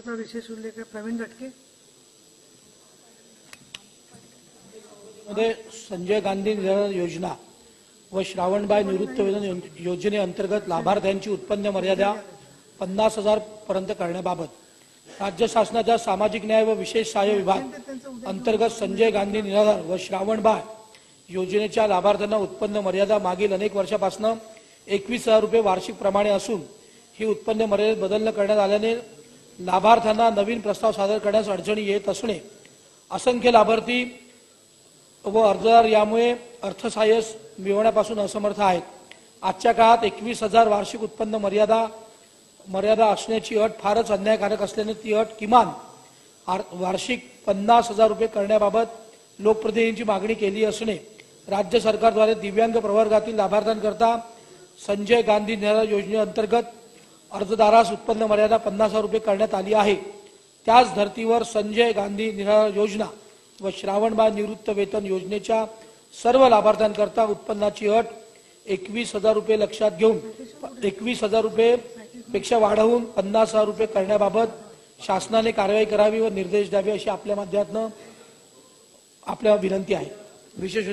आपला विशेष उल्लेख आहे प्रवीण दटके। मध्ये संजय गांधी निराधार योजना व श्रावणबाई निवृत्तीवेतन योजनेअंतर्गत लाभार्थ्यांची उत्पन्न मर्यादा 50,000 पर्यंत करण्याबाबत राज्य शासनाच्या सामाजिक न्याय व विशेष सहाय्य विभाग अंतर्गत संजय गांधी निराधार व श्रावणबाई योजनेच्या लाभार्थ्यांना उत्पन्न मर्यादा मागील अनेक वर्षापासून 21,000 रुपये वार्षिक प्रमाणे असून ही उत्पन्न मर्यादेत बदल न करण्यात आल्याने लाभार्थ्यांना नवीन प्रस्ताव सादर करण्यास अडचणी येत असणे असंख्य लाभार्थी व अर्जदार यामुळे अर्थसहाय्य मिळवण्यापासून असमर्थ आहेत। आजच्या काळात 21,000 वार्षिक उत्पन्न मर्यादा असण्याची अट फारच अन्यायकारक असल्याने ती अट किमान वार्षिक 50,000 रुपये करण्याबाबत लोकप्रतिनिधींची मागणी केली असणे राज्य सरकारद्वारे दिव्यांग प्रवर्गातील लाभार्थ्यांकरता संजय गांधी निराधार योजनेअंतर्गत अर्जदारास उत्पन्न मर्यादा 50,000 रुपये करण्यात आली आहे। त्याच धर्तीवर संजय गांधी निराधार योजना व श्रावणबाई निवृत्त वेतन योजनेच्या सर्व लाभार्थ्यांकरता उत्पन्नाची अट 21,000 रुपये लक्षात घेऊन 21,000 रुपये पेक्षा वाढवून 50,000 रुपये करण्याबाबत शासनाने कार्यवाही करावी व निर्देश द्यावे अशी आपल्या माध्यमातून आपल्या विनंती आहे। विशेष